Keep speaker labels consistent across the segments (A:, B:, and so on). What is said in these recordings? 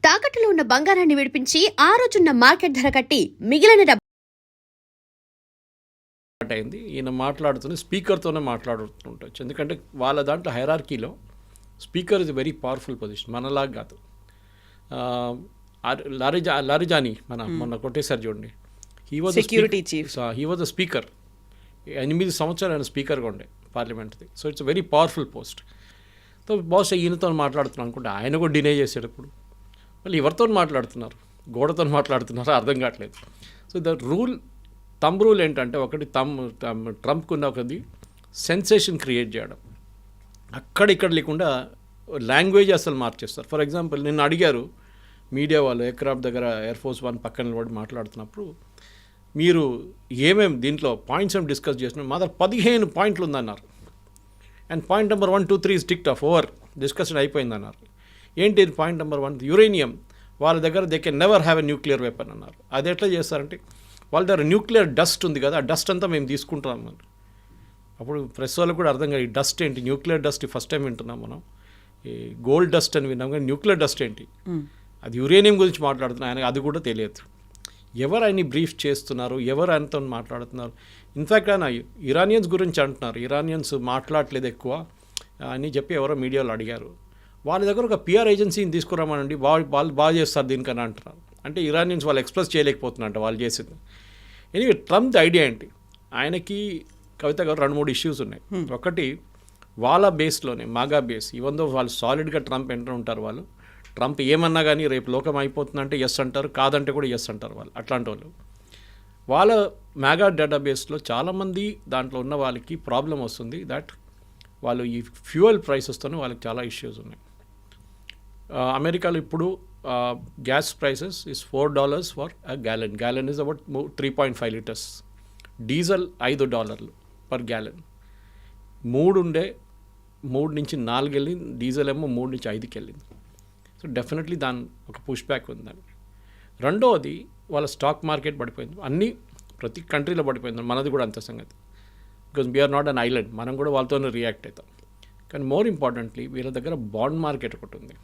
A: తాకట్టులో ఉన్న బంగారాన్ని విడిపించి ఆ రోజున్న మార్కెట్ ధర కట్టి మిగిలిన డబ్బు
B: అయింది. ఈయన మాట్లాడుతూనే స్పీకర్తోనే మాట్లాడుతుండొచ్చు. ఎందుకంటే వాళ్ళ దాంట్లో హైరార్కీలో speaker is very powerful position, మనలాగా కాదు. లారిజాని మొన్న కొట్టేశారు చూడండి, he was
C: security chief,
B: he was the speaker. 8 సంవత్సరాలు ఆయన స్పీకర్గా ఉండే పార్లమెంట్ది. So it's very powerful post. So బహుశా ఈయనతో మాట్లాడుతున్నాను అనుకుంటే ఆయన కూడా డినే చేశాడు. ఇప్పుడు మళ్ళీ ఎవరితో మాట్లాడుతున్నారు, గోడతో మాట్లాడుతున్నారో అర్థం కావట్లేదు. సో ద థంబ్ రూల్ ఏంటంటే, ఒకటి ట్రంప్కున్న ఒకది సెన్సేషన్ క్రియేట్ చేయడం, అక్కడిక్కడ లేకుండా లాంగ్వేజ్ అసలు మార్చేస్తారు. ఫర్ ఎగ్జాంపుల్ నిన్న అడిగారు మీడియా వాళ్ళు ఎయిర్క్రాఫ్ట్ దగ్గర ఎయిర్ ఫోర్స్ 1 పక్కన నిలబడి మాట్లాడుతున్నప్పుడు, మీరు ఏమేమి దీంట్లో పాయింట్స్ ఏమి డిస్కస్ చేస్తున్నారు, మా దగ్గర 15 పాయింట్లు ఉందన్నారు. And point number 1, 2, 3 is ticked off over, discussion అయిపోయిందన్నారు. ఏంటి పాయింట్ నెంబర్ 1, యురేనియం వాళ్ళ దగ్గర they can never have a nuclear weapon అన్నారు. అది ఎట్లా చేస్తారంటే, వాళ్ళ దగ్గర న్యూక్లియర్ డస్ట్ ఉంది కదా, ఆ డస్ట్ అంతా మేము తీసుకుంటాం అని. అప్పుడు ప్రెస్ వాళ్ళకు కూడా అర్థం కాదు, ఈ డస్ట్ ఏంటి, న్యూక్లియర్ డస్ట్ ఫస్ట్ టైం వింటున్నాం మనం. ఈ గోల్డ్ డస్ట్ అని విన్నాం కానీ న్యూక్లియర్ డస్ట్ ఏంటి, అది యురేనియం గురించి మాట్లాడుతున్నాం, ఆయనకు అది కూడా తెలియదు. ఎవరు ఆయన్ని బ్రీఫ్ చేస్తున్నారు, ఎవరు ఆయనతో మాట్లాడుతున్నారు. ఇన్ఫ్యాక్ట్ ఆయన ఇరానియన్స్ గురించి అంటున్నారు, ఇరానియన్స్ మాట్లాడలేదు ఎక్కువ అని చెప్పి ఎవరో మీడియాలో అడిగారు. వాళ్ళ దగ్గర ఒక పిఆర్ ఏజెన్సీని తీసుకురామనండి, వాళ్ళు బాగా చేస్తారు దీనికన్నా అంటున్నారు. అంటే ఇరానియన్స్ వాళ్ళు ఎక్స్ప్రెస్ చేయలేకపోతున్నారంట వాళ్ళు చేసింది. ఎనీవే ట్రంప్ ఐడియా ఏంటి, ఆయనకి కవిత గారు 2-3 ఇష్యూస్ ఉన్నాయి. ఒకటి వాళ్ళ బేస్లోనే మాగా బేస్, ఈవెన్ దో వాళ్ళు సాలిడ్గా ట్రంప్ ఎంటర్ ఉంటారు. వాళ్ళు ట్రంప్ ఏమన్నా కానీ రేపు లోకం అయిపోతుందంటే ఎస్ అంటారు, కాదంటే కూడా ఎస్ అంటారు వాళ్ళు. అట్లాంటి వాళ్ళు వాళ్ళ మ్యాగా డేటాబేస్లో చాలామంది దాంట్లో ఉన్న వాళ్ళకి ప్రాబ్లం వస్తుంది. దట్ వాళ్ళు ఈ ఫ్యూయల్ ప్రైసెస్తోనే వాళ్ళకి చాలా ఇష్యూస్ ఉన్నాయి. అమెరికాలో ఇప్పుడు gas prices is $4 for a gallon. Gallon is about 3.5 litres. Diesel $5 per gallon. 3 నుంచి 4 వెళ్ళింది, డీజిల్ ఏమో 3 నుంచి 5కి వెళ్ళింది. సో డెఫినెట్లీ దాని ఒక పుష్ బ్యాక్ ఉంది దానికి. రెండవది వాళ్ళ స్టాక్ మార్కెట్ పడిపోయింది, అన్నీ ప్రతి కంట్రీలో పడిపోయింది, మనది కూడా అంత సంగతి. Because we are not an island, మనం కూడా వాళ్ళతోనే రియాక్ట్ అవుతాం. కానీ మోర్ ఇంపార్టెంట్లీ వీళ్ళ దగ్గర బాండ్ మార్కెట్ ఒకటి ఉంది.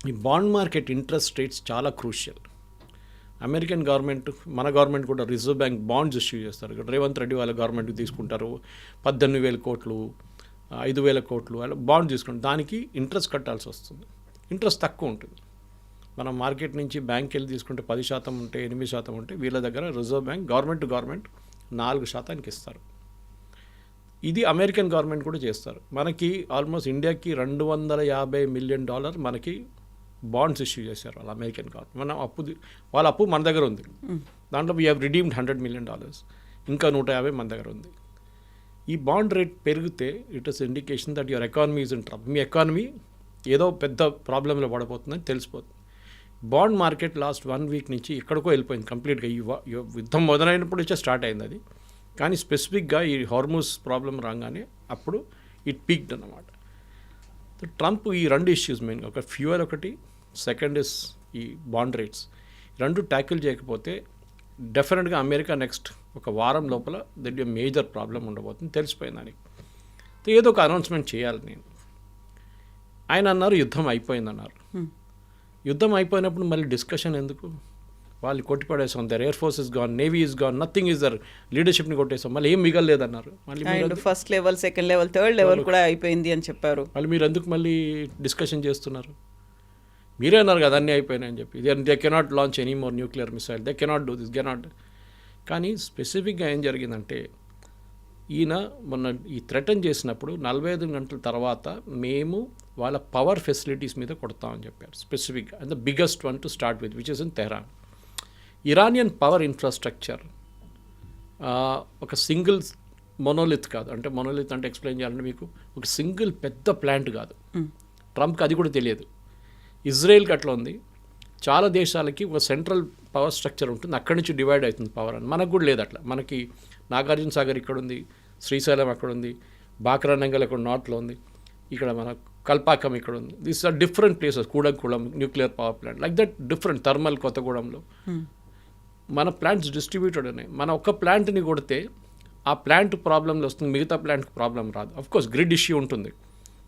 B: ఈ బాండ్ మార్కెట్ ఇంట్రెస్ట్ రేట్స్ చాలా క్రూషియల్. అమెరికన్ గవర్నమెంట్, మన గవర్నమెంట్ కూడా రిజర్వ్ బ్యాంక్ బాండ్స్ ఇష్యూ చేస్తారు. ఇక్కడ రేవంత్ రెడ్డి వాళ్ళ గవర్నమెంట్కి తీసుకుంటారు 18,000 కోట్లు, 5,000 కోట్లు అలా బాండ్ తీసుకుంటారు. దానికి ఇంట్రెస్ట్ కట్టాల్సి వస్తుంది, ఇంట్రెస్ట్ తక్కువ ఉంటుంది. మనం మార్కెట్ నుంచి బ్యాంక్కి వెళ్ళి తీసుకుంటే 10% ఉంటే, 8% ఉంటే, వీళ్ళ దగ్గర reserve bank government to government 4% ఇస్తారు. ఇది అమెరికన్ గవర్నమెంట్ కూడా చేస్తారు. మనకి ఆల్మోస్ట్ ఇండియాకి $250 మిలియన్ మనకి బాండ్స్ ఇష్యూ చేశారు వాళ్ళు అమెరికన్ గవర్నమెంట్. మన వాళ్ళ అప్పు మన దగ్గర ఉంది, దాంట్లో వీ హ్యావ్ రిడీమ్డ్ $100 మిలియన్, ఇంకా 150 మన దగ్గర ఉంది. ఈ బాండ్ రేట్ పెరిగితే it is indication that your economy is in trouble. Me economy ఏదో పెద్ద ప్రాబ్లంలో పడిపోతుందని తెలిసిపోతుంది. బాండ్ మార్కెట్ లాస్ట్ 1 వీక్ నుంచి ఎక్కడికో వెళ్ళిపోయింది కంప్లీట్గా. ఈ యుద్ధం మొదలైనప్పుడు నుంచే స్టార్ట్ అయింది అది. కానీ స్పెసిఫిక్గా ఈ హార్మోస్ ప్రాబ్లం రాగానే అప్పుడు ఇట్ పీక్డ్ అన్నమాట. ట్రంప్ ఈ 2 ఇష్యూస్ మెయిన్, ఒక ఫ్యూయల్ ఒకటి, సెకండ్ ఇస్ ఈ బాండ్ రేట్స్, 2 ట్యాకిల్ చేయకపోతే డెఫినెట్గా అమెరికా నెక్స్ట్ ఒక వారం లోపల దట్ మేజర్ ప్రాబ్లం ఉండబోతుంది, తెలిసిపోయిందని. ఏదో ఒక అనౌన్స్మెంట్ చేయాలి నేను. ఆయన అన్నారు యుద్ధం అయిపోయిందన్నారు. యుద్ధం అయిపోయినప్పుడు మళ్ళీ డిస్కషన్ ఎందుకు, వాళ్ళు కొట్టిపడేసాం, there air force is gone, navy is gone, nothing is there, లీడర్షిప్ని కొట్టేసాం, మళ్ళీ ఏం మిగలలేదన్నారు. మళ్ళీ
C: first level, second level, third level కూడా అయిపోయింది అని చెప్పారు.
B: మళ్ళీ మీరు ఎందుకు మళ్ళీ డిస్కషన్ చేస్తున్నారు, మీరే అన్నారు కదా అన్నీ అయిపోయినాయని చెప్పి. They cannot launch any more nuclear missile, they cannot do this, cannot. కానీ స్పెసిఫిక్గా ఏం జరిగిందంటే, ఈయన మొన్న ఈ థ్రెటన్ చేసినప్పుడు 45 గంటల తర్వాత మేము వాళ్ళ పవర్ ఫెసిలిటీస్ మీద కొడతామని చెప్పారు స్పెసిఫిక్గా. And the biggest one to start with which is in Tehran. Iranian power infrastructure ఒక సింగిల్ మొనోలిత్ కాదు. అంటే మొనోలిత్ అంటే ఎక్స్ప్లెయిన్ చేయాలంటే మీకు ఒక సింగిల్ పెద్ద ప్లాంట్ కాదు. ట్రంప్కి అది కూడా తెలియదు. ఇజ్రాయెల్కి అట్లా ఉంది. చాలా దేశాలకి ఒక సెంట్రల్ పవర్ స్ట్రక్చర్ ఉంటుంది, అక్కడి నుంచి డివైడ్ అవుతుంది పవర్ అని. మనకు కూడా లేదు అట్లా. మనకి నాగార్జున సాగర్ ఇక్కడ ఉంది, శ్రీశైలం అక్కడ ఉంది, బాక్రానంగల్ ఇక్కడ నార్త్లో ఉంది, ఇక్కడ మన కల్పాకం ఇక్కడ ఉంది. These are different places. Kudankulam nuclear power plant, like that different. Thermal కొత్తగూడెంలో మన ప్లాంట్స్ డిస్ట్రిబ్యూటెడ్ ఉన్నాయి. మన ఒక్క ప్లాంట్ని కొడితే ఆ ప్లాంట్ ప్రాబ్లంలో వస్తుంది, మిగతా ప్లాంట్కి ప్రాబ్లం రాదు. అఫ్కోర్స్ గ్రిడ్ ఇష్యూ ఉంటుంది,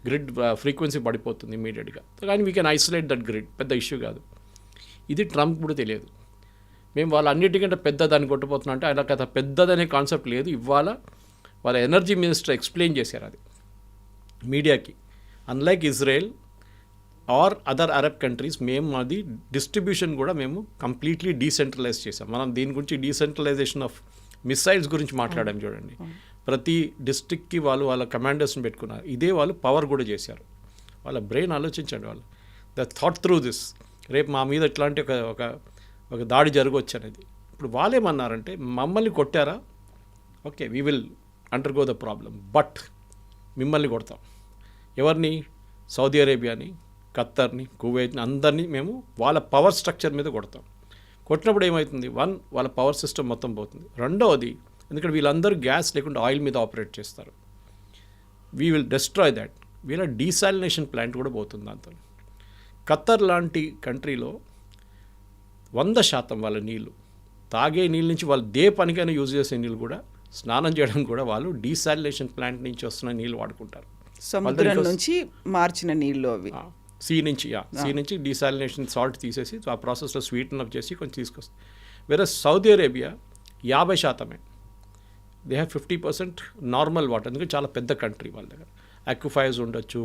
B: గ్రిడ్ ఫ్రీక్వెన్సీ పడిపోతుంది ఇమీడియట్గా. కానీ we can isolate that grid, పెద్ద ఇష్యూ కాదు. ఇది ట్రంప్ కూడా తెలియదు. మేము వాళ్ళ అన్నిటికంటే పెద్దదాన్ని కొట్టబోతున్నా అంటే ఆయన కథ పెద్దదనే కాన్సెప్ట్ లేదు. ఇవాళ వాళ్ళ ఎనర్జీ మినిస్టర్ ఎక్స్ప్లెయిన్ చేశారు అది మీడియాకి. Unlike Israel or other Arab countries, మేము అది డిస్ట్రిబ్యూషన్ కూడా మేము కంప్లీట్లీ డీసెంట్రలైజ్ చేసాం. మనం దీని గురించి డీసెంట్రలైజేషన్ ఆఫ్ మిసైల్స్ గురించి మాట్లాడాం చూడండి. ప్రతి డిస్ట్రిక్ట్కి వాళ్ళు వాళ్ళ కమాండర్స్ని పెట్టుకున్నారు. ఇదే వాళ్ళు పవర్ కూడా చేశారు. వాళ్ళ బ్రెయిన్ ఆలోచించండి, వాళ్ళు ద థాట్ త్రూ దిస్. రేపు మా మీద ఇట్లాంటి ఒక దాడి జరగవచ్చు అనేది. ఇప్పుడు వాళ్ళేమన్నారంటే మమ్మల్ని కొట్టారా, okay we will undergo the problem, but మిమ్మల్ని కొడతాం. ఎవరిని? సౌదీ అరేబియాని, ఖత్తర్ని, కువైట్ని, అందరినీ మేము వాళ్ళ పవర్ స్ట్రక్చర్ మీద కొడతాం. కొట్టినప్పుడు ఏమవుతుంది? వన్, వాళ్ళ పవర్ సిస్టమ్ మొత్తం పోతుంది. రెండవది, ఎందుకంటే వీళ్ళందరూ గ్యాస్ లేకుండా ఆయిల్ మీద ఆపరేట్ చేస్తారు. We will destroy that. వీళ్ళ డీసాలినేషన్ ప్లాంట్ కూడా పోతుంది దాంతో. ఖత్తర్ లాంటి కంట్రీలో 100% వాళ్ళ నీళ్ళు, తాగే నీళ్ళ నుంచి వాళ్ళు పనికైనా యూజ్ చేసే నీళ్ళు కూడా, స్నానం చేయడం కూడా వాళ్ళు డీసాలినేషన్ ప్లాంట్ నుంచి వస్తున్న నీళ్ళు వాడుకుంటారు.
C: సముద్రం నుంచి మార్చిన నీళ్ళు అవి.
B: సీ నుంచి డీసాలినేషన్ సాల్ట్ తీసేసి ఆ ప్రాసెస్లో స్వీటన్ అప్ చేసి కొంచెం తీసుకొస్తుంది. వేరే Saudi Arabia 50%. They have 50% normal water. ఎందుకంటే చాలా పెద్ద కంట్రీ వాళ్ళ దగ్గర. అక్విఫైర్స్ ఉండొచ్చు,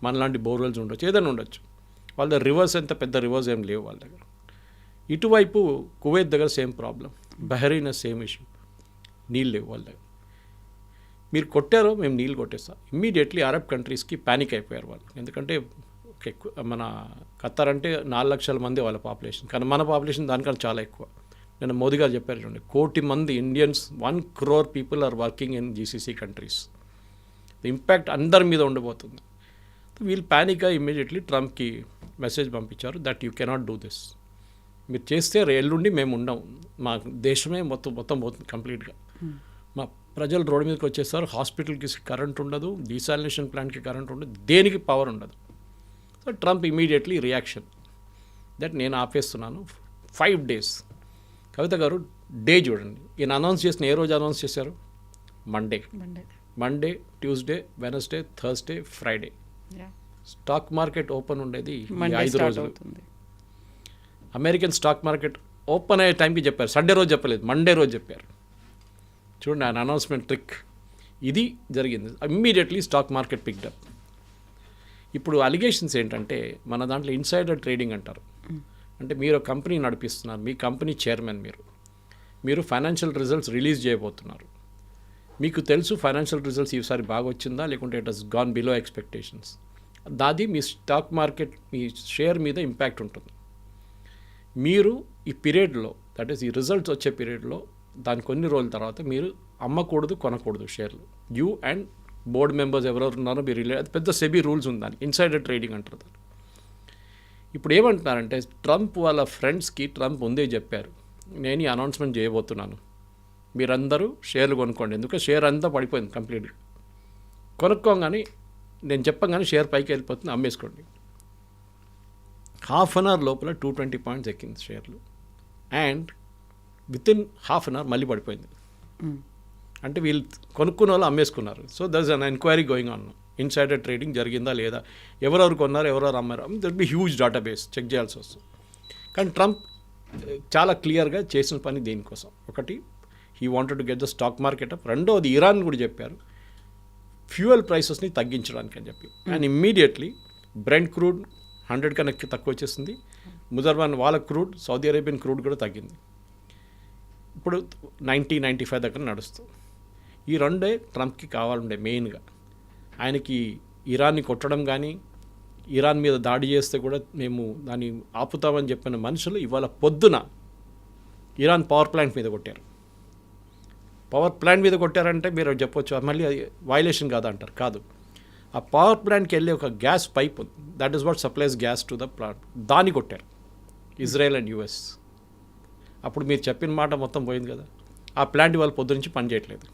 B: మనలాంటి బోర్వెల్స్ ఉండొచ్చు, ఏదైనా ఉండొచ్చు. వాళ్ళ దగ్గర రివర్స్ ఎంత పెద్ద రివర్స్ ఏం లేవు వాళ్ళ దగ్గర. ఇటువైపు కువైత్ దగ్గర same problem, Bahrain same issue, నీళ్ళు లేవు వాళ్ళ దగ్గర. మీరు కొట్టారో మేము నీళ్ళు కొట్టేస్తాం. ఇమ్మీడియట్లీ అరబ్ కంట్రీస్కి ప్యానిక్ అయిపోయారు వాళ్ళు. ఎందుకంటే మన ఖత్తర్ అంటే 4 లక్షల మంది వాళ్ళ పాపులేషన్, కానీ మన పాపులేషన్ దానికన్నా చాలా ఎక్కువ. నేను మోదీ గారు చెప్పారు చూడండి, 1 కోటి మంది Indians, 1 crore people are working in GCC countries. The impact అందరి మీద ఉండబోతుంది. వీళ్ళు ప్యానిక్గా ఇమ్మీడియట్లీ ట్రంప్కి మెసేజ్ పంపించారు that you cannot do this. మీరు చేస్తే ఎల్లుండి మేము ఉండం, మా దేశమే మొత్తం పోతుంది కంప్లీట్గా. మా ప్రజలు రోడ్డు మీదకి వచ్చేస్తారు, హాస్పిటల్కి కరెంట్ ఉండదు, డీసాలినేషన్ ప్లాంట్కి కరెంట్ ఉండదు, దేనికి పవర్ ఉండదు. So Trump immediately reaction that నేను ఆపేస్తున్నాను 5 days. కవిత గారు డే చూడండి, ఈయన అనౌన్స్ చేసిన ఏ రోజు అనౌన్స్ చేశారు? Monday, Tuesday, Wednesday, Thursday, Friday. Stock market open ఉండేది 5 రోజులు. అమెరికన్ స్టాక్ మార్కెట్ ఓపెన్ అయ్యే టైంకి చెప్పారు, సండే రోజు చెప్పలేదు, మండే రోజు చెప్పారు. చూడండి ఆయన అనౌన్స్మెంట్ ట్రిక్. ఇది జరిగింది. Immediately stock market picked up. ఇప్పుడు అలిగేషన్స్ ఏంటంటే మన దాంట్లో ఇన్సైడర్ ట్రేడింగ్ అంటారు. అంటే మీరు ఒక కంపెనీ నడిపిస్తున్నారు, మీ కంపెనీ చైర్మన్ మీరు ఫైనాన్షియల్ రిజల్ట్స్ రిలీజ్ చేయబోతున్నారు. మీకు తెలుసు ఫైనాన్షియల్ రిజల్ట్స్ ఈసారి బాగా వచ్చిందా లేకుంటే it has gone below expectations. దాది మీ స్టాక్ మార్కెట్, మీ షేర్ మీద ఇంపాక్ట్ ఉంటుంది. మీరు ఈ పీరియడ్లో, దట్ ఈస్ ఈ రిజల్ట్స్ వచ్చే పీరియడ్లో, దాని కొన్ని రోజుల తర్వాత మీరు అమ్మకూడదు, కొనకూడదు షేర్లు. యూ అండ్ బోర్డు మెంబర్స్ ఎవరెవరు ఉన్నారో మీరు అది పెద్ద సెబీ రూల్స్ ఉంది, దానికి ఇన్సైడర్ ట్రేడింగ్ అంటారు దాన్ని. ఇప్పుడు ఏమంటున్నారంటే ట్రంప్ వాళ్ళ ఫ్రెండ్స్కి ట్రంప్ ముందే చెప్పారు, నేను ఈ అనౌన్స్మెంట్ చేయబోతున్నాను, మీరందరూ షేర్లు కొనుక్కోండి. ఎందుకంటే షేర్ అంతా పడిపోయింది కంప్లీట్గా. కొనుక్కోగానే నేను చెప్పగానే షేర్ పైకి వెళ్ళిపోతుంది, అమ్మేసుకోండి. 1/2 hour లోపల 220 points ఎక్కింది షేర్లు. అండ్ వితిన్ 1/2 hour మళ్ళీ పడిపోయింది. అంటే వీళ్ళు కొనుక్కున్న వాళ్ళు అమ్మేసుకున్నారు. So there is an enquiry going on. Insider trading జరిగిందా లేదా, ఎవరెవరు కొన్నారు, ఎవరెవరు అమ్మారు, that be huge database check చేయాల్సి వస్తుంది. కానీ ట్రంప్ చాలా క్లియర్గా చేసిన పని దీనికోసం. ఒకటి, he wanted to get the stock market up. రెండోది, ఇరాన్ కూడా చెప్పారు ఫ్యూయల్ ప్రైసెస్ని తగ్గించడానికి అని చెప్పి. అండ్ ఇమ్మీడియట్లీ బ్రెంట్ క్రూడ్ 100 కన్నా తక్కువ వచ్చేసింది. ముజర్బాన్ వాళ్ళ క్రూడ్, సౌదీ అరేబియన్ క్రూడ్ కూడా తగ్గింది. ఇప్పుడు 90-95 దగ్గర నడుస్తుంది. ఈ రెండే ట్రంప్కి కావాలండే మెయిన్గా. ఆయనకి ఇరాన్ని కొట్టడం కానీ, ఇరాన్ మీద దాడి చేస్తే కూడా మేము దాన్ని ఆపుతామని చెప్పిన మనుషులు ఇవాళ పొద్దున ఇరాన్ పవర్ ప్లాంట్ మీద కొట్టారు. పవర్ ప్లాంట్ మీద కొట్టారంటే మీరు చెప్పొచ్చు మళ్ళీ అది వైలేషన్ కాదా అంటారు. కాదు, ఆ పవర్ ప్లాంట్కి వెళ్ళే ఒక gas pipe, that is what supplies gas to the plant, దాన్ని కొట్టారు ఇజ్రాయెల్ అండ్ యుఎస్. అప్పుడు మీరు చెప్పిన మాట మొత్తం పోయింది కదా. ఆ ప్లాంట్ వాళ్ళ పొద్దు నుంచి పనిచేయట్లేదు.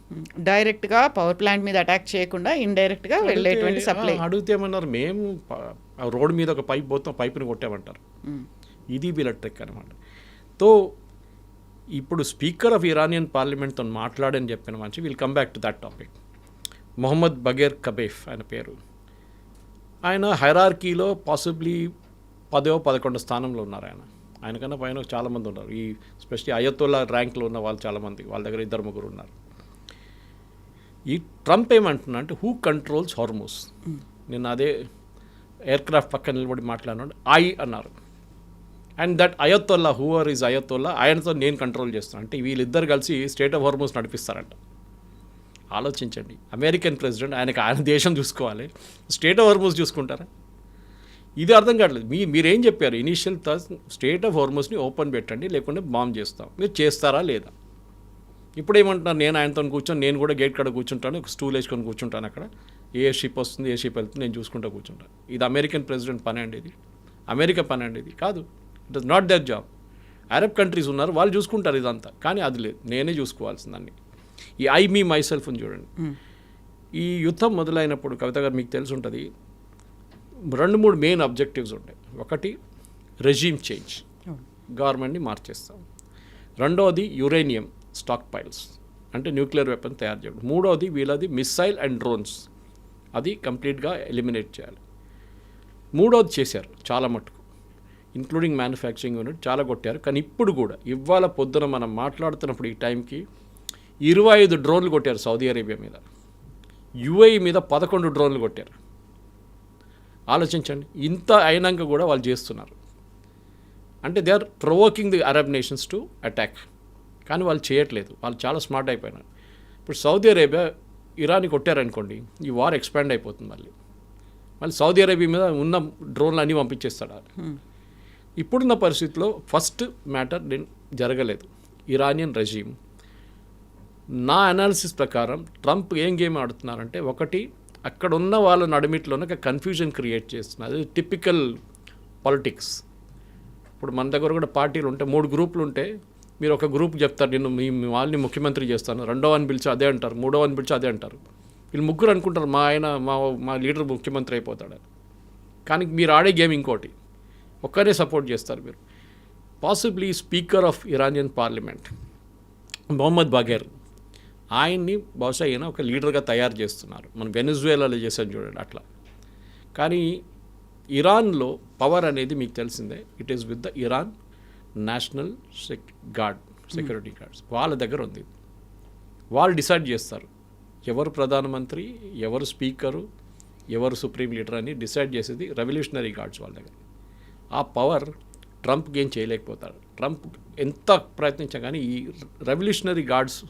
C: డైరెక్ట్గా పవర్ ప్లాంట్ మీద అటాక్ చేయకుండా ఇండైరెక్ట్గా వెళ్ళేటువంటి సప్లై.
B: అడిగితే ఏమన్నారు, మేము రోడ్డు మీద ఒక పైప్ పోతాం, పైపుని కొట్టామంటారు. ఇది వీళ్ళ ట్రిక్ అనమాట. తో ఇప్పుడు స్పీకర్ ఆఫ్ ఇరానియన్ పార్లమెంట్తో మాట్లాడని చెప్పిన మంచి, will come back to that topic. Mohammad Bagher Ghalibaf ఆయన పేరు. ఆయన హైరార్కీలో పాసిబ్లీ 10-11 స్థానంలో ఉన్నారు ఆయనకన్నా పైన చాలామంది ఉన్నారు. ఈ స్పెషల్లీ అయతోల్లా ర్యాంక్లో ఉన్న వాళ్ళు చాలామంది, వాళ్ళ దగ్గర 2-3 ఉన్నారు. ఈ ట్రంప్ ఏమంటున్నా అంటే హూ కంట్రోల్స్ హార్మోస్. నేను అదే ఎయిర్క్రాఫ్ట్ పక్కన నిలబడి మాట్లాడినాడు, అన్నారు. And that Ayatollah whoever is Ayatollah, ఆయనతో నేను కంట్రోల్ చేస్తాను అంటే వీళ్ళిద్దరు కలిసి స్టేట్ ఆఫ్ హార్మోస్ నడిపిస్తారంట. ఆలోచించండి, అమెరికన్ ప్రెసిడెంట్, ఆయన దేశం చూసుకోవాలి, స్టేట్ ఆఫ్ హార్మోస్ చూసుకుంటారా? ఇది అర్థం కావట్లేదు. మీరేం చెప్పారు ఇనీషియల్ స్టేట్ ఆఫ్ హార్మోస్ని ఓపెన్ పెట్టండి, లేకుంటే బాంబ్ చేస్తాం. మీరు చేస్తారా లేదా? ఇప్పుడు ఏమంటున్నారు, నేను ఆయనతో కూర్చొని నేను కూడా గేట్ కాడ కూర్చుంటాను, ఒక స్టూల్ వేసుకొని కూర్చుంటాను, అక్కడ ఏ షిప్ వస్తుంది ఏ షిప్ వెళ్తుంది నేను చూసుకుంటూ కూర్చుంటాను. ఇది అమెరికన్ ప్రెసిడెంట్ పని అండి, ఇది అమెరికా పని అండి, ఇది కాదు. It is not there job. Arab countries ఉన్నారు, వాళ్ళు చూసుకుంటారు ఇదంతా, కానీ అది లేదు, నేనే చూసుకోవాల్సిందాన్ని. ఈ మీ మై సెల్ఫ్ అని చూడండి. ఈ యుద్ధం మొదలైనప్పుడు కవిత గారు మీకు తెలిసి ఉంటుంది, 2-3 మెయిన్ అబ్జెక్టివ్స్ ఉంటాయి. ఒకటి రెజీమ్ చేంజ్, గవర్నమెంట్ని మార్చేస్తాం. రెండవది యురేనియం స్టాక్ పైల్స్, అంటే న్యూక్లియర్ వెపన్ తయారు చేయడం. మూడవది వీళ్ళది మిస్సైల్ అండ్ డ్రోన్స్, అది కంప్లీట్గా ఎలిమినేట్ చేయాలి. మూడవది చేశారు చాలా మటుకు, ఇంక్లూడింగ్ మ్యానుఫ్యాక్చరింగ్ యూనిట్ చాలా కొట్టారు. కానీ ఇప్పుడు కూడా ఇవాళ పొద్దున మనం మాట్లాడుతున్నప్పుడు ఈ టైంకి 25 డ్రోన్లు కొట్టారు సౌదీ అరేబియా మీద, యుఏఈ మీద 11 డ్రోన్లు కొట్టారు. ఆలోచించండి, ఇంత అయినాక కూడా వాళ్ళు చేస్తున్నారు. అంటే they are provoking the Arab nations to attack, కానీ వాళ్ళు చేయట్లేదు, వాళ్ళు చాలా స్మార్ట్ అయిపోయినారు. ఇప్పుడు సౌదీ అరేబియా ఇరాన్ని కొట్టారనుకోండి, ఈ వార్ ఎక్స్పాండ్ అయిపోతుంది. మళ్ళీ సౌదీ అరేబియా మీద ఉన్న డ్రోన్లు అన్నీ పంపించేస్తాడు. ఇప్పుడున్న పరిస్థితిలో ఫస్ట్ మ్యాటర్ జరగలేదు, ఇరానియన్ రెజీమ్. నా అనాలిసిస్ ప్రకారం ట్రంప్ ఏం గేమ్ ఆడుతున్నారంటే, ఒకటి అక్కడ ఉన్న వాళ్ళ నడుమిట్లోనే ఒక కన్ఫ్యూజన్ క్రియేట్ చేస్తున్నారు. అది టిపికల్ పాలిటిక్స్. ఇప్పుడు మన దగ్గర కూడా పార్టీలు ఉంటే 3 గ్రూపులు ఉంటే, మీరు ఒక గ్రూప్ చెప్తారు నేను మీ వాళ్ళని ముఖ్యమంత్రి చేస్తాను, రెండోవని పిలిచి అదే అంటారు, మూడోవని పిలిచి అదే అంటారు. వీళ్ళు ముగ్గురు అనుకుంటారు మా లీడర్ ముఖ్యమంత్రి అయిపోతాడు. కానీ మీరు ఆడే గేమ్ ఇంకోటి, ఒక్కరే సపోర్ట్ చేస్తారు మీరు. Possibly speaker of Iranian parliament Mohammad Bagher, ఆయన్ని బహుశా ఈయన ఒక లీడర్గా తయారు చేస్తున్నారు. మనం వెనిజువేలాలో చేసాను చూడండి అట్లా. కానీ ఇరాన్లో పవర్ అనేది మీకు తెలిసిందే, it is with the Iran national security guards, వాళ్ళ దగ్గర ఉంది. వాళ్ళు డిసైడ్ చేస్తారు ఎవరు ప్రధానమంత్రి, ఎవరు స్పీకరు, ఎవరు సుప్రీం లీడర్ అని డిసైడ్ చేసేది రెవల్యూషనరీ గార్డ్స్ వాళ్ళ దగ్గర. ఆ పవర్ ట్రంప్కి ఏం చేయలేకపోతారు. ట్రంప్ ఎంత ప్రయత్నించా కానీ ఈ రెవల్యూషనరీ గార్డ్స్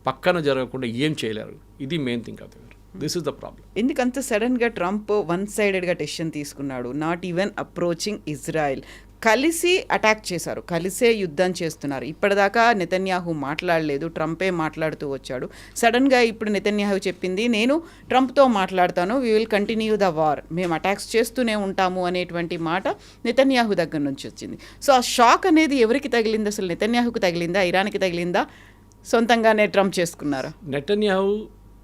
B: పక్కన జరగకుండా ఏం చేయలేరు. ఇది మెయిన్ థింగ్ అవుతుంది. This is the problem.
C: ఎందుకంత సడన్గా ట్రంప్ వన్ సైడెడ్గా డెసిషన్ తీసుకున్నాడు? Not even approaching Israel. కలిసి అటాక్ చేశారు, కలిసే యుద్ధం చేస్తున్నారు. ఇప్పటిదాకా నెతన్యాహు మాట్లాడలేదు, ట్రంపే మాట్లాడుతూ వచ్చాడు. సడన్గా ఇప్పుడు నెతన్యాహు చెప్పింది నేను ట్రంప్తో మాట్లాడతాను, we will continue the war, మేము అటాక్స్ చేస్తూనే ఉంటాము అనేటువంటి మాట నెతన్యాహు దగ్గర నుంచి వచ్చింది. సో ఆ షాక్ అనేది ఎవరికి తగిలింది? అసలు నెతన్యాహుకు తగిలిందా, ఇరాన్కి తగిలిందా, సొంతంగానే ట్రంప్ చేసుకున్నారా?
B: నెతన్యాహు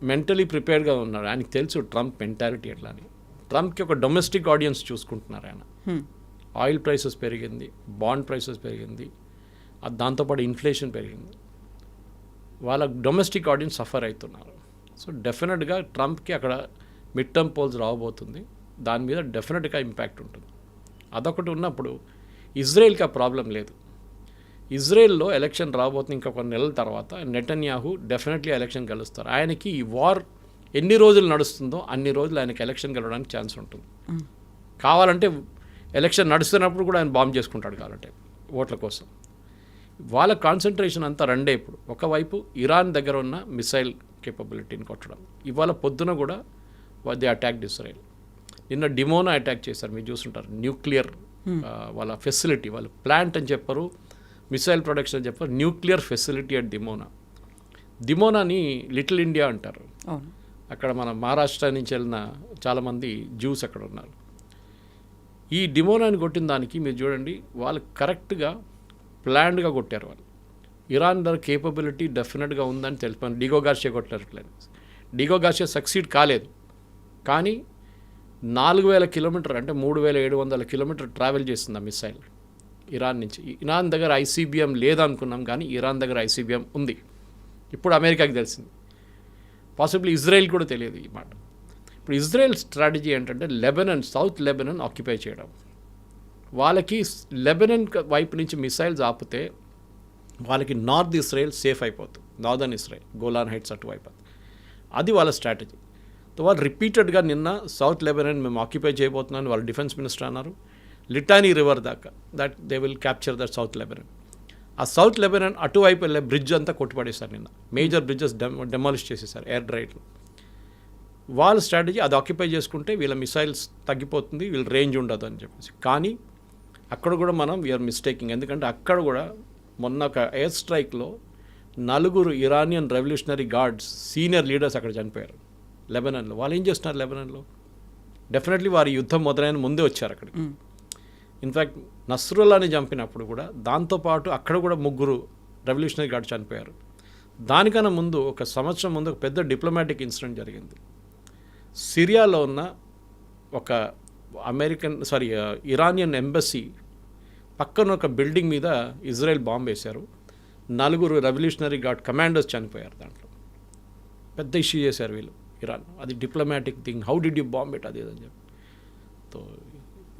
B: మెంటలీ ప్రిపేర్డ్గా ఉన్నాడు. ఆయనకి తెలుసు ట్రంప్ మెంటాలిటీ ఎట్లా అని. ట్రంప్కి ఒక డొమెస్టిక్ ఆడియన్స్ చూసుకుంటున్నారు ఆయన. ఆయిల్ ప్రైసెస్ పెరిగింది, బాండ్ ప్రైసెస్ పెరిగింది, దాంతోపాటు ఇన్ఫ్లేషన్ పెరిగింది, వాళ్ళ డొమెస్టిక్ ఆడియన్స్ సఫర్ అవుతున్నారు. సో డెఫినెట్గా ట్రంప్కి అక్కడ మిడ్ టర్మ్ పోల్స్ రాబోతుంది, దాని మీద డెఫినెట్గా ఇంపాక్ట్ ఉంటుంది. అదొకటి ఉన్నప్పుడు ఇజ్రాయెల్కి ఆ ప్రాబ్లం లేదు. ఇజ్రాయెల్లో ఎలక్షన్ రాబోతుంది ఇంకా కొన్ని నెలల తర్వాత. నెతన్యాహు డెఫినెట్లీ ఎలక్షన్ గెలుస్తారు. ఆయనకి ఈ వార్ ఎన్ని రోజులు నడుస్తుందో అన్ని రోజులు ఆయనకి ఎలక్షన్ గెలవడానికి ఛాన్స్ ఉంటుంది. కావాలంటే ఎలక్షన్ నడుస్తున్నప్పుడు కూడా ఆయన బాంబ్ చేసుకుంటాడు కావాలంటే ఓట్ల కోసం. వాళ్ళ కాన్సన్ట్రేషన్ అంతా రెండే. ఇప్పుడు ఒకవైపు ఇరాన్ దగ్గర ఉన్న మిసైల్ కేపబిలిటీని కొట్టడం, ఇవాళ పొద్దున కూడా ది అటాక్ ఇజ్రాయెల్. నిన్న డిమోనా అటాక్ చేశారు, మీరు చూస్తుంటారు. న్యూక్లియర్ వాళ్ళ ఫెసిలిటీ, వాళ్ళ ప్లాంట్ అని చెప్పరు, మిసైల్ ప్రొడక్షన్ అని చెప్పారు, న్యూక్లియర్ ఫెసిలిటీ అట్ దిమోనాని లిటిల్ ఇండియా అంటారు. అక్కడ మన మహారాష్ట్ర నుంచి వెళ్ళిన చాలామంది జ్యూస్ అక్కడ ఉన్నారు. ఈ డిమోనాని కొట్టిన దానికి మీరు చూడండి, వాళ్ళు కరెక్ట్గా ప్లాన్డ్గా కొట్టారు. వాళ్ళు ఇరాన్ దగ్గర కేపబిలిటీ డెఫినెట్గా ఉందని తెలిపాను. డిగో గార్షియా కొట్టారు. డిగో గార్షియా సక్సీడ్ కాలేదు, కానీ 4000 కిలోమీటర్ అంటే 3700 కిలోమీటర్ ట్రావెల్ చేస్తుంది ఆ మిసైల్ ఇరాన్ నుంచి. ఇరాన్ దగ్గర ఐసీబీఎం లేదనుకున్నాం, కానీ ఇరాన్ దగ్గర ఐసీబీఎం ఉంది. ఇప్పుడు అమెరికాకి తెలిసింది, పాసిబ్లీ ఇజ్రాయెల్ కూడా తెలియదు ఈ మాట. ఇప్పుడు ఇజ్రాయెల్ స్ట్రాటజీ ఏంటంటే లెబనన్, సౌత్ లెబనన్ ఆక్యుపై చేయడం. వాళ్ళకి లెబనన్ వైపు నుంచి మిసైల్స్ ఆపితే వాళ్ళకి నార్త్ ఇజ్రాయెల్ సేఫ్ అయిపోతుంది, నార్దర్న్ ఇజ్రాయెల్ గోలాన్ హైట్స్ అటువైపు. అది వాళ్ళ స్ట్రాటజీ. సో వాళ్ళు రిపీటెడ్గా నిన్న సౌత్ లెబనన్ మేము ఆక్యుపై చేయబోతున్నామని వాళ్ళ డిఫెన్స్ మినిస్టర్ అన్నారు. లిటానీ రివర్ దాకా that they will capture that south Lebanon. ఆ సౌత్ లెబనన్ అటువైపు వెళ్ళే బ్రిడ్జ్ అంతా కొట్టుపడేశారు నిన్న. మేజర్ బ్రిడ్జెస్ డెమాలిష్ చేసేసారు ఎయిర్ రైడ్లు. వాళ్ళ స్ట్రాటజీ అది ఆక్యుపై చేసుకుంటే వీళ్ళ మిసైల్స్ తగ్గిపోతుంది, వీళ్ళ రేంజ్ ఉండదు అని చెప్పేసి. కానీ అక్కడ కూడా మనం వీఆర్ మిస్టేకింగ్. ఎందుకంటే అక్కడ కూడా మొన్న ఒక ఎయిర్ స్ట్రైక్లో 4 Iranian revolutionary guards senior leaders అక్కడ చనిపోయారు లెబనన్లో. వాళ్ళు ఏం చేస్తున్నారు లెబనన్లో? డెఫినెట్లీ వారి యుద్ధం మొదలైన ముందే వచ్చారు అక్కడికి. ఇన్ఫ్యాక్ట్ నస్రుల్లాని చంపినప్పుడు కూడా దాంతోపాటు అక్కడ కూడా 3 రెవల్యూషనరీ గార్డ్ చనిపోయారు. దానికన్నా ముందు 1 సంవత్సరం ముందు ఒక పెద్ద డిప్లొమాటిక్ ఇన్సిడెంట్ జరిగింది. సిరియాలో ఉన్న ఒక ఇరానియన్ ఎంబసీ పక్కన ఒక బిల్డింగ్ మీద ఇజ్రాయెల్ బాంబు వేశారు. 4 రెవల్యూషనరీ గార్డ్ కమాండర్స్ చనిపోయారు. దాంట్లో పెద్ద ఇష్యూ చేశారు వీళ్ళు ఇరాన్. అది diplomatic thing, how did you bomb it అది అని చెప్పి. సో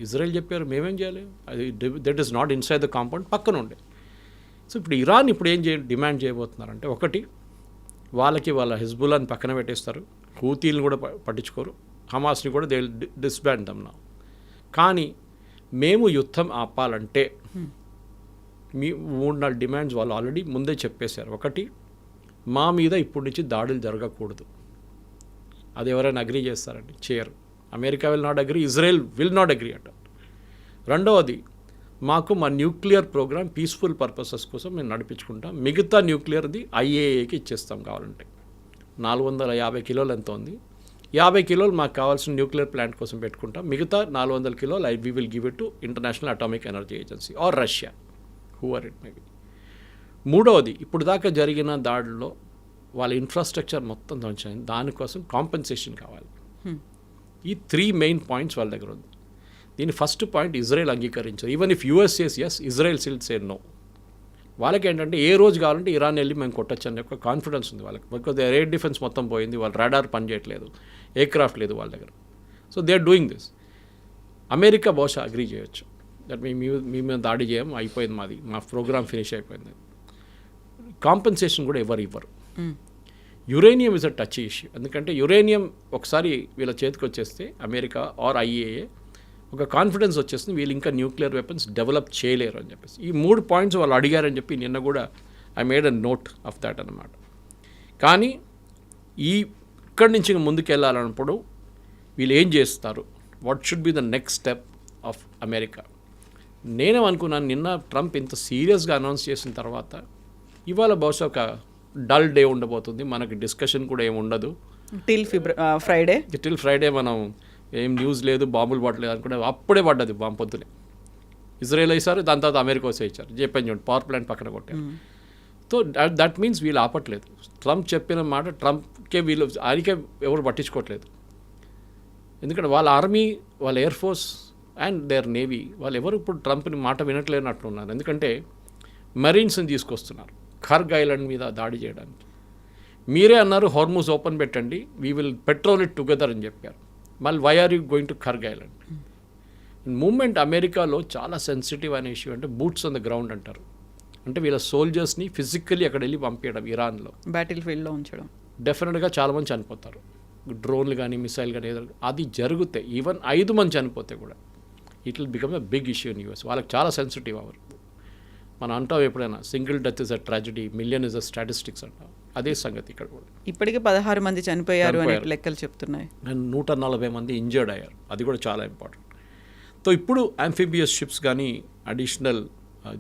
B: ఇజ్రాయెల్ చెప్పారు మేమేం చేయాలి, అది that is not inside the compound, పక్కన ఉండే. సో ఇప్పుడు ఇరాన్ ఇప్పుడు ఏం డిమాండ్ చేయబోతున్నారంటే, ఒకటి వాళ్ళకి వాళ్ళ హిజ్బుల్లాని పక్కన పెట్టేస్తారు, హూతీలను కూడా పట్టించుకోరు, హమాస్ని కూడా they will disband them now. కానీ మేము యుద్ధం ఆపాలంటే మీ 3-4 డిమాండ్స్ వాళ్ళు ఆల్రెడీ ముందే చెప్పేశారు. ఒకటి, మా మీద ఇప్పటి నుంచి దాడులు జరగకూడదు. అది ఎవరైనా అగ్రీ చేస్తారండి? చేయరు. America will not agree, Israel will not agree at. రెండవది, మాకు మా న్యూక్లియర్ ప్రోగ్రామ్ పీస్ఫుల్ పర్పసెస్ కోసం మేము నడిపించుకుంటాం, మిగతా న్యూక్లియర్ది ఐఏఏకి ఇచ్చేస్తాం కావాలంటే. 450 కిలోలు ఎంత ఉంది, 50 కిలోలు మాకు కావాల్సిన న్యూక్లియర్ ప్లాంట్ కోసం పెట్టుకుంటాం, మిగతా 400 కిలోలు we will give it to International Atomic Energy Agency or Russia, whoever it may be. మూడవది, ఇప్పుడు దాకా జరిగిన దాడుల్లో వాళ్ళ ఇన్ఫ్రాస్ట్రక్చర్ మొత్తం ధ్వంసమైంది, దానికోసం కాంపెన్సేషన్ కావాలి. ఈ 3 మెయిన్ పాయింట్స్ వాళ్ళ దగ్గర ఉంది. దీని ఫస్ట్ పాయింట్ ఇజ్రాయెల్ అంగీకరించారు. Even if US says yes, Israel still say no. వాళ్ళకి ఏంటంటే ఏ రోజు కావాలంటే ఇరాన్ వెళ్ళి మేము కొట్టచ్చు అనే ఒక కాన్ఫిడెన్స్ ఉంది వాళ్ళకి. బికాజ్ ఎయిర్ డిఫెన్స్ మొత్తం పోయింది, వాళ్ళ రాడార్ పనిచేయట్లేదు, ఎయిర్ క్రాఫ్ట్ లేదు వాళ్ళ దగ్గర. So they are doing this. America బహుశా అగ్రీ చేయొచ్చు దట్ మీ మేము దాడి చేయం, అయిపోయింది మాది, మా ప్రోగ్రామ్ ఫినిష్ అయిపోయింది. కాంపెన్సేషన్ కూడా ఇవ్వరు. Uranium is a touch issue. ఎందుకంటే యురేనియం ఒకసారి వీళ్ళ చేతికి వచ్చేస్తే అమెరికా ఆర్ ఐఏఏ ఒక కాన్ఫిడెన్స్ వచ్చేస్తుంది, వీళ్ళు ఇంకా న్యూక్లియర్ వెపన్స్ డెవలప్ చేయలేరు అని చెప్పేసి. ఈ 3 పాయింట్స్ వాళ్ళు అడిగారని చెప్పి నిన్న కూడా I made a note of that అన్నమాట. కానీ ఇక్కడి నుంచి ముందుకు వెళ్ళాలన్నప్పుడు వీళ్ళు ఏం చేస్తారు, what should be the next step of America. నేనేమనుకున్నాను, నిన్న ట్రంప్ ఇంత సీరియస్గా అనౌన్స్ చేసిన తర్వాత ఇవాళ బహుశా ఒక డల్ డే ఉండబోతుంది, మనకి డిస్కషన్ కూడా ఏమి ఉండదు టిల్ ఫ్రైడే. మనం ఏం న్యూస్ లేదు, బాంబులు పడలేదు అనుకుంటే అప్పుడే పడ్డది బాంబు పొద్దునే. ఇజ్రాయెల్ వేసారు, దాని తర్వాత అమెరికా వచ్చి ఇచ్చారు, చెప్పాను చూడండి, పవర్ ప్లాంట్ పక్కన కొట్టారు. సో దట్ మీన్స్ వీళ్ళు ఆపట్లేదు. ట్రంప్ చెప్పిన మాట ట్రంప్కే వీళ్ళు ఆయనకే ఎవరు పట్టించుకోవట్లేదు. ఎందుకంటే వాళ్ళ ఆర్మీ, వాళ్ళ air force and their navy వాళ్ళు ఎవరు ఇప్పుడు ట్రంప్ని మాట వినట్లేనట్టున్నారు. ఎందుకంటే మరీన్స్ని తీసుకొస్తున్నారు ఖర్గ్ ఐలాండ్ మీద దాడి చేయడానికి. మీరే అన్నారు హార్మూజ్ ఓపెన్ పెట్టండి, we will patrol it together అని చెప్పారు. మళ్ళీ why are you going to Kharg island? Moment అమెరికాలో చాలా సెన్సిటివ్ అనే ఇష్యూ అంటే బూట్స్ ఆన్ ద గ్రౌండ్ అంటారు. అంటే వీళ్ళ సోల్జర్స్ని ఫిజికల్లీ అక్కడ వెళ్ళి పంపించడం, ఇరాన్లో
C: బ్యాటిల్ ఫీల్డ్లో ఉంచడం.
B: డెఫినెట్గా చాలామంది చనిపోతారు, డ్రోన్లు కానీ మిసైల్ కానీ ఏదో అది జరిగితే, ఈవెన్ 5 మంది చనిపోతే కూడా it will become a big issue in US. వాళ్ళకి చాలా సెన్సిటివ్ అవరు. మనం అంటాం ఎప్పుడైనా single death is a tragedy, million is a statistics అంటాం. అదే సంగతి ఇక్కడ కూడా.
C: ఇప్పటికే 16 మంది చనిపోయారు అని లెక్కలు చెప్తున్నాయి,
B: 140 మంది ఇంజర్డ్ అయ్యారు. అది కూడా చాలా ఇంపార్టెంట్. సో ఇప్పుడు ఆంఫిబియస్ షిప్స్ కానీ అడిషనల్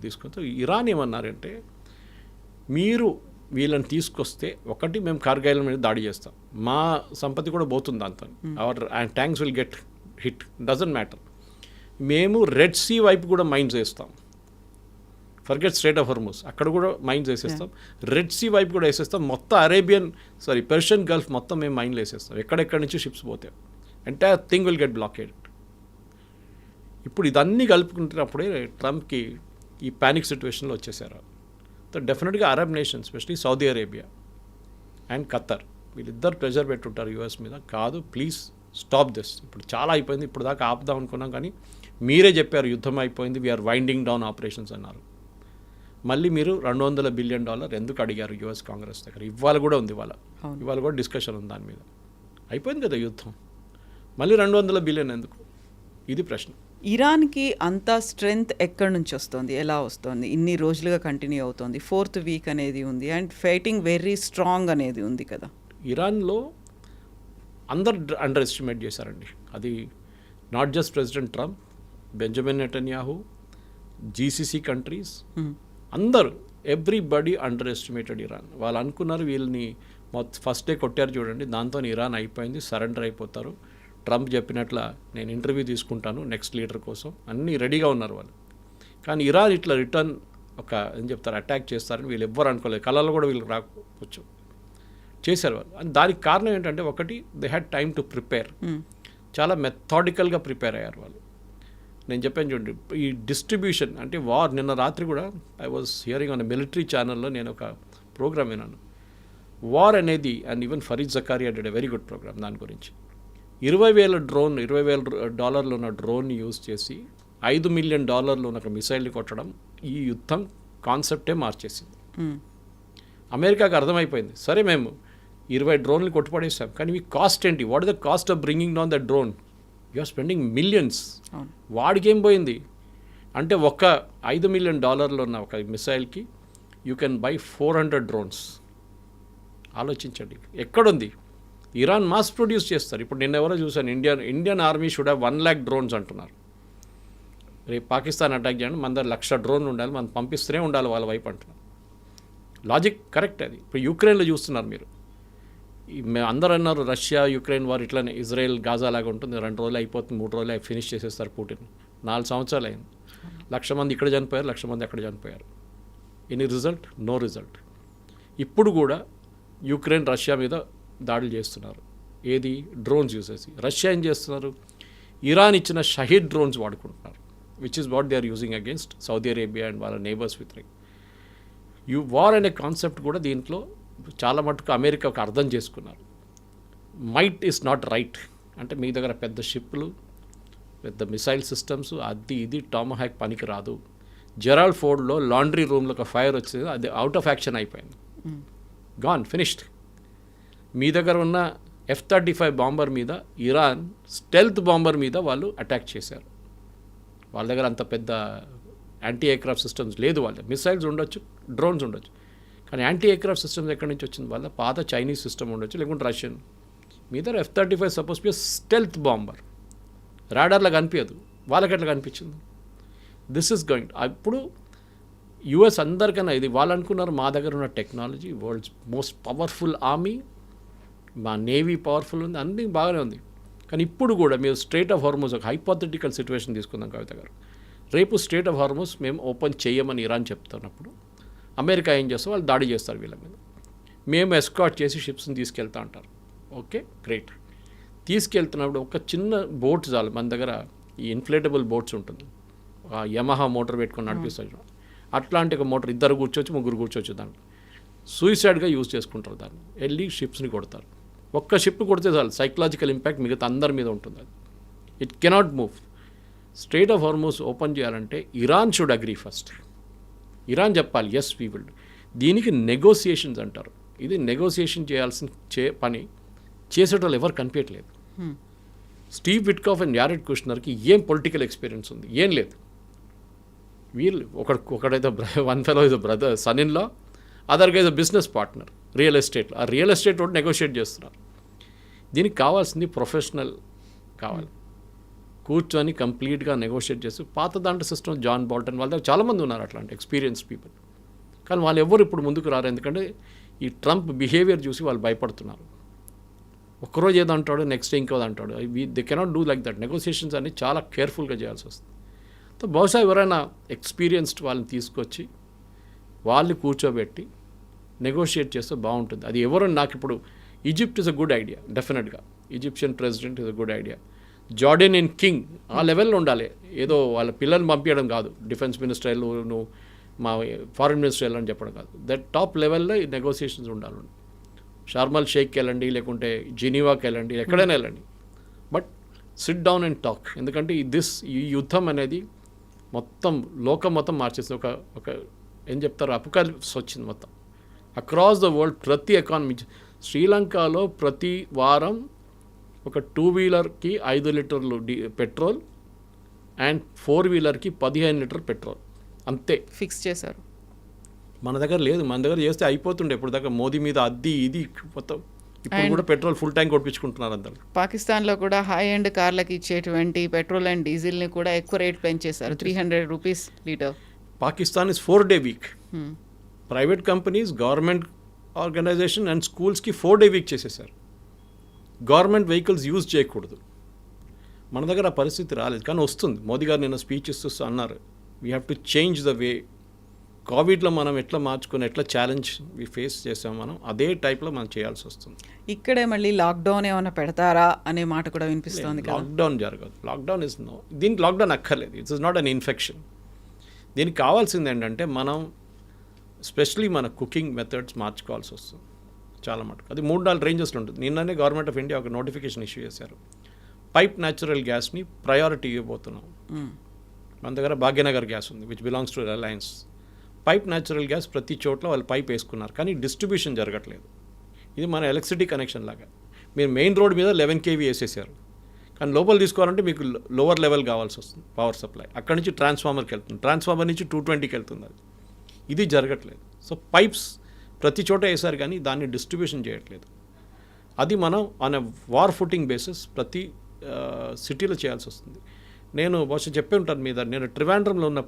B: తీసుకొస్తే ఇరాన్ ఏమన్నారంటే, మీరు వీళ్ళని తీసుకొస్తే ఒకటి మేము కార్గిల్ మీద దాడి చేస్తాం, మా సంపత్తి కూడా పోతుంది దాంతో, our tanks will get hit, doesn't matter. మేము రెడ్ సీ వైపు కూడా మైన్స్ వేస్తాం, ఫర్గెట్ స్ట్రేట్ ఆఫ్ హార్మూజ్, అక్కడ కూడా మైన్స్ వేసేస్తాం, రెడ్ సీ వైపు కూడా వేసేస్తాం, మొత్తం పెర్షియన్ గల్ఫ్ మొత్తం మేము మైన్లు వేసేస్తాం, ఎక్కడెక్కడి నుంచి షిప్స్ పోతాయి, entire thing will get blockade. ఇప్పుడు ఇదన్నీ కలుపుకుంటున్నప్పుడే ట్రంప్కి ఈ ప్యానిక్ సిచ్యువేషన్లో వచ్చేసారు. సో డెఫినెట్గా Arab nation, especially Saudi Arabia and Khattar, వీళ్ళిద్దరు ప్రెజర్ పెట్టుంటారు యూఎస్ మీద, కాదు ప్లీజ్ స్టాప్ దిస్. ఇప్పుడు చాలా అయిపోయింది, ఇప్పుడు దాకా ఆపుదాం అనుకున్నాం, కానీ మీరే చెప్పారు యుద్ధం అయిపోయింది, వీఆర్ వైండింగ్ డౌన్ ఆపరేషన్స్ అన్నారు. మళ్ళీ మీరు $200 బిలియన్ ఎందుకు అడిగారు యుఎస్ కాంగ్రెస్ దగ్గర? ఇవాళ కూడా ఉంది, ఇవాళ కూడా డిస్కషన్ ఉంది దాని మీద. అయిపోయింది కదా యుద్ధం, మళ్ళీ $200 బిలియన్ ఎందుకు? ఇది ప్రశ్న.
C: ఇరాన్కి అంత స్ట్రెంగ్త్ ఎక్కడి నుంచి వస్తుంది, ఎలా వస్తుంది? ఇన్ని రోజులుగా కంటిన్యూ అవుతుంది, 4th వీక్ అనేది ఉంది, అండ్ ఫైటింగ్ వెరీ స్ట్రాంగ్ అనేది ఉంది కదా.
B: ఇరాన్లో అందరు అండర్ ఎస్టిమేట్ చేశారండి. అది not just president Trump, Benjamin Netanyahu, GCC countries, అందరూ, ఎవ్రీబడి అండర్ ఎస్టిమేటెడ్ ఇరాన్. వాళ్ళు అనుకున్నారు వీళ్ళని ఫస్ట్ డే కొట్టారు చూడండి, దాంతో ఇరాన్ అయిపోయింది, సరెండర్ అయిపోతారు, ట్రంప్ చెప్పినట్ల నేను ఇంటర్వ్యూ తీసుకుంటాను నెక్స్ట్ లీడర్ కోసం, అన్నీ రెడీగా ఉన్నారు వాళ్ళు. కానీ ఇరాన్ ఇట్లా రిటర్న్ ఏం చెప్తారు, అటాక్ చేస్తారని వీళ్ళు ఎవ్వరు అనుకోలేదు, కళలో కూడా వీళ్ళకి రాకపోవచ్చు, చేశారు వాళ్ళు. అండ్ దానికి కారణం ఏంటంటే, ఒకటి they had time to prepare, చాలా మెథాడికల్గా ప్రిపేర్ అయ్యారు వాళ్ళు. నేను చెప్పాను చూడండి, ఈ డిస్ట్రిబ్యూషన్ అంటే వార్, నిన్న రాత్రి కూడా I was hearing on military ఛానల్లో నేను ఒక ప్రోగ్రామ్ విన్నాను, వార్ అనేది, and even Fareed Zakaria did a very good programme దాని గురించి. $20,000 ఉన్న డ్రోన్ని యూజ్ చేసి $5 మిలియన్ ఉన్న ఒక మిసైల్ని కొట్టడం ఈ యుద్ధం కాన్సెప్టే మార్చేసింది. అమెరికాకి అర్థమైపోయింది, సరే మేము 20 డ్రోన్లు కొట్టుపడేసాం, కానీ మీ కాస్ట్ ఏంటి? What is the cost of bringing down the drone? You are spending millions. వాడికి ఏం పోయింది అంటే, ఒక $5 మిలియన్ ఉన్న ఒక మిసైల్కి యూ కెన్ బై 400 డ్రోన్స్. ఆలోచించండి ఎక్కడుంది. ఇరాన్ మాస్ ప్రొడ్యూస్ చేస్తారు. ఇప్పుడు నిన్న ఎవరో చూశాను, Indian army should have 1 lakh drones అంటున్నారు. రేపు పాకిస్తాన్ అటాక్ చేయండి, మన దగ్గర 1,00,000 డ్రోన్లు ఉండాలి, మనం పంపిస్తూనే ఉండాలి వాళ్ళ వైపు అంటున్నారు. లాజిక్ కరెక్ట్ అది. ఇప్పుడు యుక్రెయిన్లో చూస్తున్నారు మీరు, అందరూ అన్నారు రష్యా యుక్రెయిన్ వార్ ఇట్లానే ఇజ్రాయెల్ గాజా లాగా ఉంటుంది, 2 రోజులు అయిపోతుంది, 3 రోజులు ఫినిష్ చేసేస్తారు పుటిన్. 4 సంవత్సరాలు అయింది, 1,00,000 మంది ఇక్కడ చనిపోయారు, 1,00,000 మంది అక్కడ చనిపోయారు. Any result? No result. ఇప్పుడు కూడా యుక్రెయిన్ రష్యా మీద దాడులు చేస్తున్నారు, ఏది? డ్రోన్స్ యూజ్ చేసి. రష్యా ఏం చేస్తున్నారు? ఇరాన్ ఇచ్చిన షహీద్ డ్రోన్స్ వాడుకుంటున్నారు, which is what they are using against Saudi Arabia and వాళ్ళ నేబర్స్ విత్ వార్ అనే కాన్సెప్ట్ కూడా దీంట్లో చాలా మటుకు అమెరికాకు అర్థం చేసుకున్నారు. మైట్ ఈస్ నాట్ రైట్ అంటే, మీ దగ్గర పెద్ద షిప్లు, పెద్ద మిసైల్ సిస్టమ్స్, అది ఇది టామహాక్ పనికి రాదు. జెరాల్డ్ ఫోర్డ్లో లాండ్రీ రూమ్లో ఒక ఫైర్ వచ్చింది, అది అవుట్ ఆఫ్ యాక్షన్ అయిపోయింది, గాన్, ఫినిష్డ్. మీ దగ్గర ఉన్న F-35 బాంబర్ మీద ఇరాన్ స్టెల్త్ బాంబర్ మీద వాళ్ళు అటాక్ చేశారు. వాళ్ళ దగ్గర అంత పెద్ద యాంటీ ఎయిర్క్రాఫ్ట్ సిస్టమ్స్ లేదు, వాళ్ళ మిసైల్స్ ఉండొచ్చు, డ్రోన్స్ ఉండొచ్చు, కానీ యాంటీ ఎయిర్క్రాఫ్ట్ సిస్టమ్స్ ఎక్కడి నుంచి వచ్చింది? వాళ్ళ పాత చైనీస్ సిస్టమ్ ఉండొచ్చు, లేకుంటే రష్యన్. మీ దగ్గర F-35 suppose be stealth bomber, రాడార్లా కనిపించదు, వాళ్ళకి ఎట్లా కనిపించింది? This is going. అప్పుడు యుఎస్ అందరికన్నా ఇది, వాళ్ళు అనుకున్నారు మా దగ్గర ఉన్న technology, world's most powerful army, మా నేవీ పవర్ఫుల్ ఉంది, అన్నీ బాగానే ఉంది. కానీ ఇప్పుడు కూడా మీరు స్ట్రైట్ ఆఫ్ హార్మోస్, ఒక హైపోథెటికల్ సిచ్యువేషన్ తీసుకుందాం కవిత గారు, రేపు స్ట్రైట్ ఆఫ్ హార్మోస్ మేము ఓపెన్ చేయమని ఇరాన్ చెప్తున్నప్పుడు అమెరికా ఏం చేస్తారు? వాళ్ళు దాడి చేస్తారు వీళ్ళ మీద. మేము ఎస్కాట్ చేసి షిప్స్ని తీసుకెళ్తా అంటారు. Okay, great. తీసుకెళ్తున్నప్పుడు ఒక చిన్న బోట్ చాలు, మన దగ్గర ఈ ఇన్ఫ్లేటబుల్ బోట్స్ ఉంటుంది, యమహా మోటార్ పెట్టుకొని నడిపిస్తారు, అట్లాంటి ఒక మోటార్ 2 కూర్చోవచ్చు, 3 కూర్చోవచ్చు, దాంట్లో సూయిసైడ్గా యూజ్ చేసుకుంటారు దాన్ని, వెళ్ళి షిప్స్ని కొడతారు. ఒక్క షిప్ కొడితే చాలు, సైకలాజికల్ ఇంపాక్ట్ మిగతా అందరి మీద ఉంటుంది. అది it cannot move. Strait of Hormuz open చేయాలంటే Iran should agree first. Iran చెప్పాలి ఎస్ వీ విల్. దీనికి నెగోసియేషన్స్ అంటారు. ఇది నెగోసియేషన్ చేయాల్సిన పని చేసేటోళ్ళు ఎవరు కనిపించట్లేదు. స్టీవ్ విట్కాఫ్ అండ్ యారెడ్ కుష్నర్కి ఏం పొలిటికల్ ఎక్స్పీరియన్స్ ఉంది? ఏం లేదు. వీళ్ళు ఒకడైతే one fellow is brother, son in law, అదర్గా ఇస్ బిజినెస్ పార్ట్నర్ రియల్ ఎస్టేట్లో. ఆ రియల్ ఎస్టేట్ ఒకటి నెగోషియేట్ చేస్తున్నారు. దీనికి కావాల్సింది ప్రొఫెషనల్ కావాలి, కూర్చొని కంప్లీట్గా నెగోషియేట్ చేసి. పాత దాంట్లో సిస్టమ్ జాన్ బాల్టన్ వాళ్ళ దగ్గర చాలామంది ఉన్నారు అట్లాంటి ఎక్స్పీరియన్స్ పీపుల్, కానీ వాళ్ళు ఎవరు ఇప్పుడు ముందుకు రారు. ఎందుకంటే ఈ ట్రంప్ బిహేవియర్ చూసి వాళ్ళు భయపడుతున్నారు. ఒక్కరోజు ఏదో అంటాడు, నెక్స్ట్ డే ఇంకోది అంటాడు. They cannot do like that. Negotiations అన్ని చాలా కేర్ఫుల్గా చేయాల్సి వస్తుంది. సో బహుశా ఎవరైనా ఎక్స్పీరియన్స్డ్ వాళ్ళని తీసుకొచ్చి వాళ్ళని కూర్చోబెట్టి నెగోషియేట్ చేస్తే బాగుంటుంది. అది ఎవరు నాకు ఇప్పుడు Egypt is a good idea, డెఫినెట్గా Egyptian president is a good idea. Jordanian king ఆ లెవెల్లో ఉండాలి. ఏదో వాళ్ళ పిల్లల్ని పంపించడం కాదు, డిఫెన్స్ మినిస్టర్ నువ్వు మా ఫారిన్ మినిస్టర్ వెళ్ళని చెప్పడం కాదు. దట్ టాప్ లెవెల్లో ఈ నెగోసియేషన్స్ ఉండాలి. షార్మల్ షేక్కి వెళ్ళండి, లేకుంటే జెనీవాకి వెళ్ళండి, ఎక్కడైనా వెళ్ళండి, సిట్ డౌన్ అండ్ టాక్. ఎందుకంటే ఈ యుద్ధం అనేది మొత్తం లోకం మొత్తం మార్చేస్తుంది. ఒక ఏం చెప్తారు, అపోకాలిప్స్ వచ్చింది మొత్తం అక్రాస్ ద వరల్డ్. ప్రతి ఎకానమీ, శ్రీలంకలో ప్రతి వారం ఒక 2-వీలర్కి 5 లీటర్లు పెట్రోల్ అండ్ 4-వీలర్కి 15 లీటర్ పెట్రోల్ అంతే
C: ఫిక్స్ చేశారు.
B: మన దగ్గర లేదు. మన దగ్గర చేస్తే అయిపోతుండే ఇప్పుడు దాకా. మోదీ మీద ఇది మొత్తం ఇప్పుడు కూడా పెట్రోల్ ఫుల్ ట్యాంక్ కొట్టించుకుంటున్నారు అందరు.
C: పాకిస్తాన్లో కూడా హై ఎండ్ కార్లకి ఇచ్చేటువంటి పెట్రోల్ అండ్ డీజిల్ని కూడా ఎక్కువ రేట్ పెంచేశారు, 300 రూపీస్ లీటర్.
B: పాకిస్తాన్ ఇస్ 4-డే week. Private companies, government organization and స్కూల్స్కి 4-డే వీక్ చేసేసారు. గవర్నమెంట్ వెహికల్స్ యూజ్ చేయకూడదు. మన దగ్గర ఆ పరిస్థితి రాలేదు, కానీ వస్తుంది. మోదీ గారు నిన్న స్పీచ్ ఇస్తూ అన్నారు, we have to change the way. కోవిడ్లో మనం ఎట్లా మార్చుకుని ఎట్లా ఛాలెంజ్ ఫేస్ చేసాం మనం, అదే టైప్లో మనం చేయాల్సి వస్తుంది.
C: ఇక్కడే మళ్ళీ లాక్డౌన్ ఏమైనా పెడతారా అనే మాట కూడా వినిపిస్తోంది కదా.
B: లాక్డౌన్ జరగదు. లాక్డౌన్ ఇస్ నో, దీనికి లాక్డౌన్ అక్కర్లేదు. It's is not an infection. దీనికి కావాల్సింది ఏంటంటే మనం స్పెషలీ మన కుకింగ్ మెథడ్స్ మార్చుకోవాల్సి వస్తుంది చాలా మటుకు. అది 3-4 రేంజెస్లో ఉంటుంది. నిన్ననే గవర్నమెంట్ ఆఫ్ ఇండియా ఒక నోటిఫికేషన్ ఇష్యూ చేశారు. పైప్ న్యాచురల్ గ్యాస్ని ప్రయారిటీ ఇవ్వబోతున్నాం. మన దగ్గర భాగ్యనగర్ గ్యాస్ ఉంది, which belongs to Reliance. Pipe natural gas ప్రతి చోట్ల వాళ్ళు పైప్ వేసుకున్నారు, కానీ డిస్ట్రిబ్యూషన్ జరగట్లేదు. ఇది మన ఎలక్ట్రిసిటీ కనెక్షన్ లాగా. మీరు మెయిన్ రోడ్ మీద 11 kV వేసేసారు, కానీ లోపల తీసుకోవాలంటే మీకు లోవర్ లెవెల్ కావాల్సి వస్తుంది పవర్ సప్లై. అక్కడి నుంచి ట్రాన్స్ఫార్మర్కి వెళ్తుంది, ట్రాన్స్ఫార్మర్ నుంచి 220కి వెళ్తుంది. అది ఇది జరగట్లేదు. సో పైప్స్ ప్రతి చోట వేసారు, కానీ దాన్ని డిస్ట్రిబ్యూషన్ చేయట్లేదు. అది మనం on a war footing basis ప్రతి సిటీలో చేయాల్సి వస్తుంది. నేను బహుశా చెప్పే ఉంటాను మీద, నేను ట్రివాండ్రంలో ఉన్న